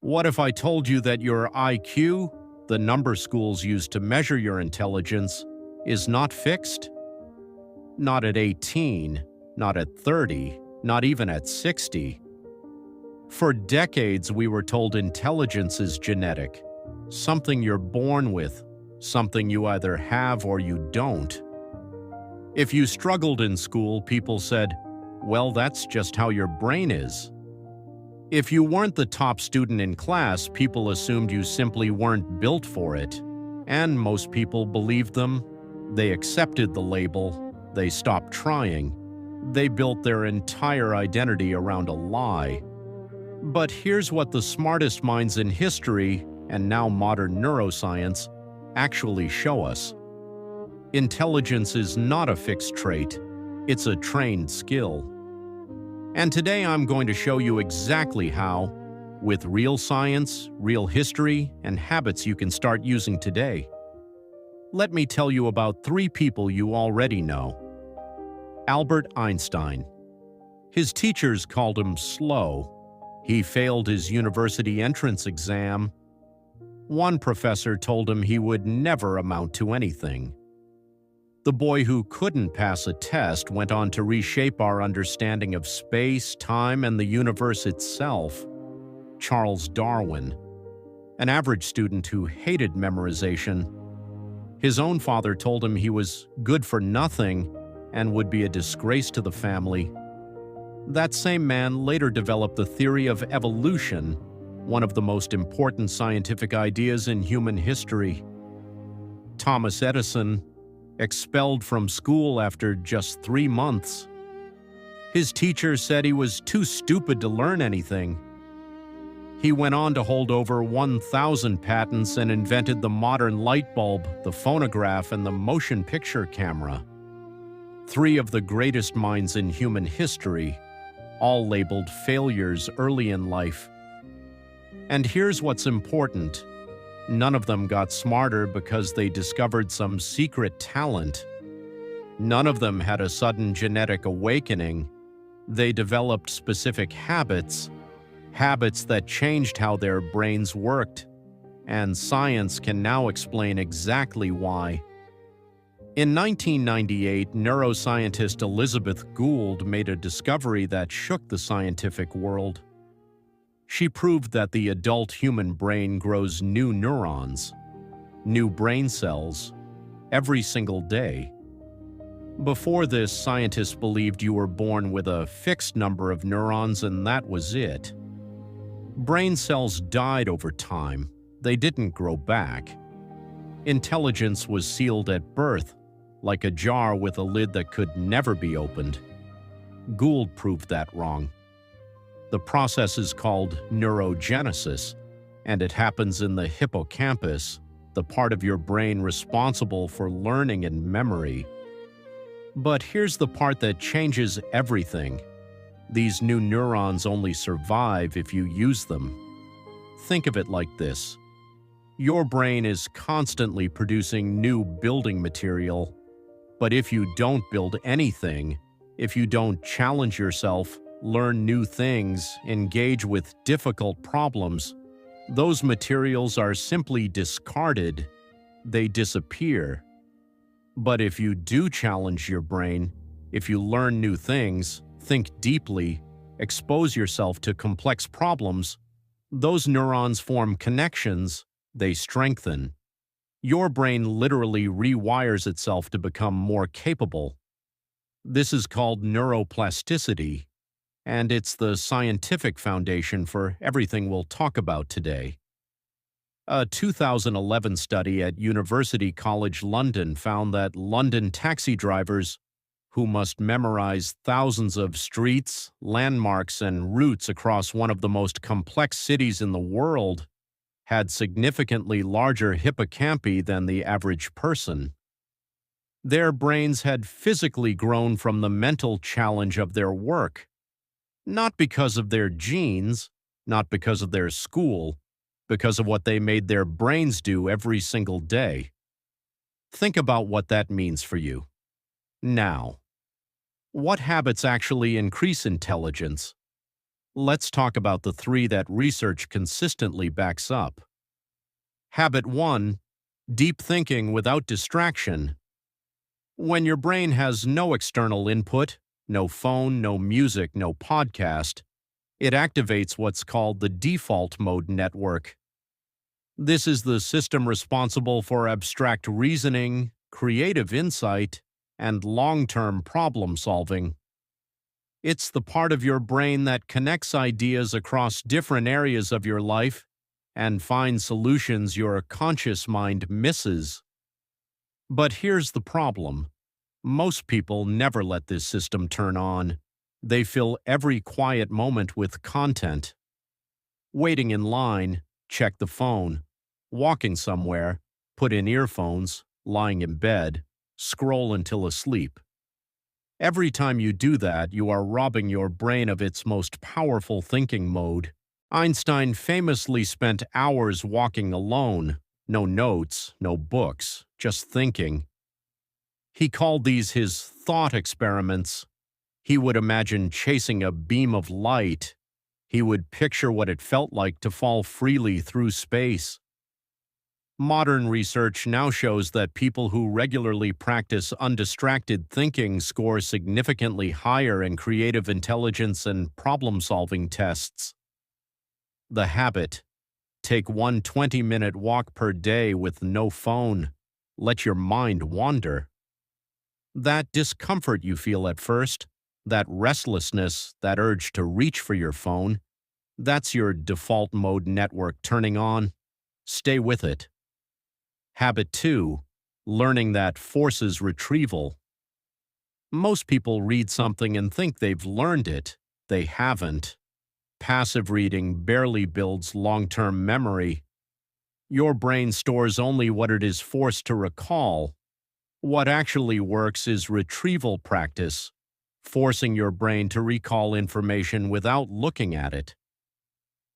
What if I told you that your IQ, the number schools use to measure your intelligence, is not fixed? Not at 18, not at 30, not even at 60. For decades, we were told intelligence is genetic, something you're born with, something you either have or you don't. If you struggled in school, people said, well, that's just how your brain is. If you weren't the top student in class, people assumed you simply weren't built for it. And most people believed them. They accepted the label. They stopped trying. They built their entire identity around a lie. But here's what the smartest minds in history, and now modern neuroscience, actually show us. Intelligence is not a fixed trait. It's a trained skill. And today I'm going to show you exactly how, with real science, real history, and habits you can start using today. Let me tell you about 3 people you already know. Albert Einstein. His teachers called him slow. He failed his university entrance exam. One professor told him he would never amount to anything. The boy who couldn't pass a test went on to reshape our understanding of space, time, and the universe itself. Charles Darwin. An average student who hated memorization. His own father told him he was good for nothing and would be a disgrace to the family. That same man later developed the theory of evolution, one of the most important scientific ideas in human history. Thomas Edison, expelled from school after just 3 months. His teacher said he was too stupid to learn anything. He went on to hold over 1,000 patents and invented the modern light bulb, the phonograph, and the motion picture camera. 3 of the greatest minds in human history, all labeled failures early in life. And here's what's important. None of them got smarter because they discovered some secret talent. None of them had a sudden genetic awakening. They developed specific habits, habits that changed how their brains worked. And science can now explain exactly why. In 1998, neuroscientist Elizabeth Gould made a discovery that shook the scientific world. She proved that the adult human brain grows new neurons, new brain cells, every single day. Before this, scientists believed you were born with a fixed number of neurons and that was it. Brain cells died over time. They didn't grow back. Intelligence was sealed at birth, like a jar with a lid that could never be opened. Gould proved that wrong. The process is called neurogenesis, and it happens in the hippocampus, the part of your brain responsible for learning and memory. But here's the part that changes everything. These new neurons only survive if you use them. Think of it like this. Your brain is constantly producing new building material, but if you don't build anything, if you don't challenge yourself, learn new things, engage with difficult problems, those materials are simply discarded. They disappear. But if you do challenge your brain, if you learn new things, think deeply, expose yourself to complex problems, those neurons form connections, they strengthen. Your brain literally rewires itself to become more capable. This is called neuroplasticity, and it's the scientific foundation for everything we'll talk about today. A 2011 study at University College London found that London taxi drivers, who must memorize thousands of streets, landmarks, and routes across one of the most complex cities in the world, had significantly larger hippocampi than the average person. Their brains had physically grown from the mental challenge of their work, not because of their genes, not because of their school, because of what they made their brains do every single day. Think about what that means for you. Now, what habits actually increase intelligence? Let's talk about the three that research consistently backs up. Habit 1. Deep thinking without distraction. When your brain has no external input, no phone, no music, no podcast, it activates what's called the default mode network. This is the system responsible for abstract reasoning, creative insight, and long-term problem solving. It's the part of your brain that connects ideas across different areas of your life and finds solutions your conscious mind misses. But here's the problem. Most people never let this system turn on. They fill every quiet moment with content. Waiting in line, check the phone. Walking somewhere, put in earphones, lying in bed, scroll until asleep. Every time you do that, you are robbing your brain of its most powerful thinking mode. Einstein famously spent hours walking alone. No notes, no books, just thinking. He called these his thought experiments. He would imagine chasing a beam of light. He would picture what it felt like to fall freely through space. Modern research now shows that people who regularly practice undistracted thinking score significantly higher in creative intelligence and problem-solving tests. The habit. Take one 20-minute walk per day with no phone. Let your mind wander. That discomfort you feel at first, that restlessness, that urge to reach for your phone, that's your default mode network turning on. Stay with it. Habit 2. Learning that forces retrieval. Most people read something and think they've learned it. They haven't. Passive reading barely builds long-term memory. Your brain stores only what it is forced to recall. What actually works is retrieval practice, forcing your brain to recall information without looking at it.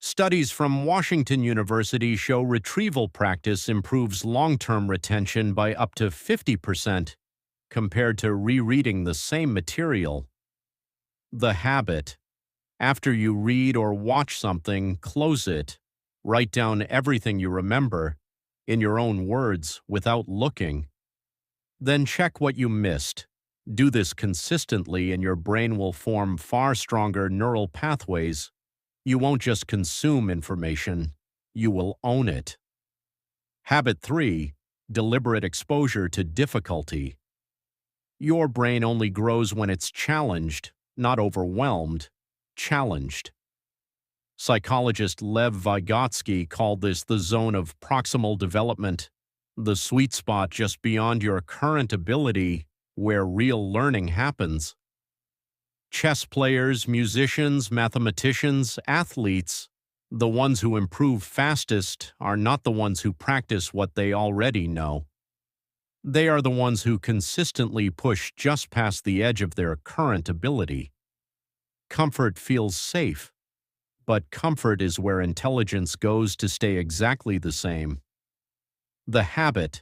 Studies from Washington University show retrieval practice improves long-term retention by up to 50% compared to rereading the same material. The habit. After you read or watch something, close it. Write down everything you remember, in your own words, without looking. Then check what you missed. Do this consistently and your brain will form far stronger neural pathways. You won't just consume information, you will own it. Habit 3. Deliberate exposure to difficulty. Your brain only grows when it's challenged, not overwhelmed, challenged. Psychologist Lev Vygotsky called this the zone of proximal development, the sweet spot just beyond your current ability where real learning happens. Chess players, musicians, mathematicians, athletes, the ones who improve fastest are not the ones who practice what they already know. They are the ones who consistently push just past the edge of their current ability. Comfort feels safe, but comfort is where intelligence goes to stay exactly the same. The habit.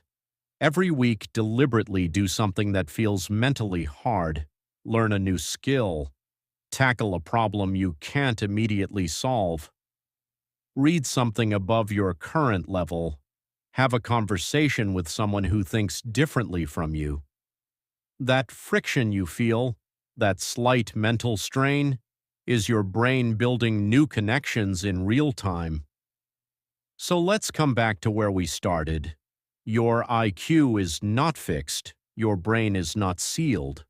Every week, deliberately do something that feels mentally hard. Learn a new skill. Tackle a problem you can't immediately solve. Read something above your current level. Have a conversation with someone who thinks differently from you. That friction you feel, that slight mental strain, is your brain building new connections in real time. So let's come back to where we started. Your IQ is not fixed. Your brain is not sealed.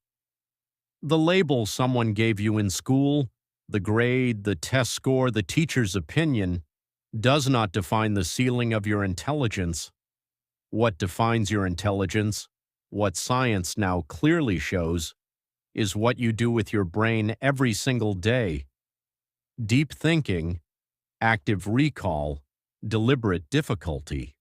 The label someone gave you in school, the grade, the test score, the teacher's opinion, does not define the ceiling of your intelligence. What defines your intelligence, what science now clearly shows, is what you do with your brain every single day. Deep thinking, active recall, deliberate difficulty.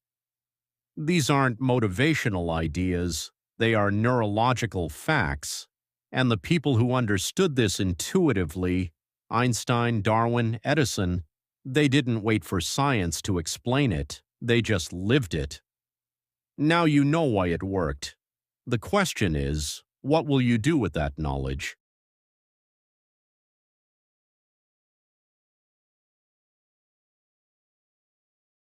These aren't motivational ideas, they are neurological facts. And the people who understood this intuitively, Einstein, Darwin, Edison, they didn't wait for science to explain it, they just lived it. Now you know why it worked. The question is, what will you do with that knowledge?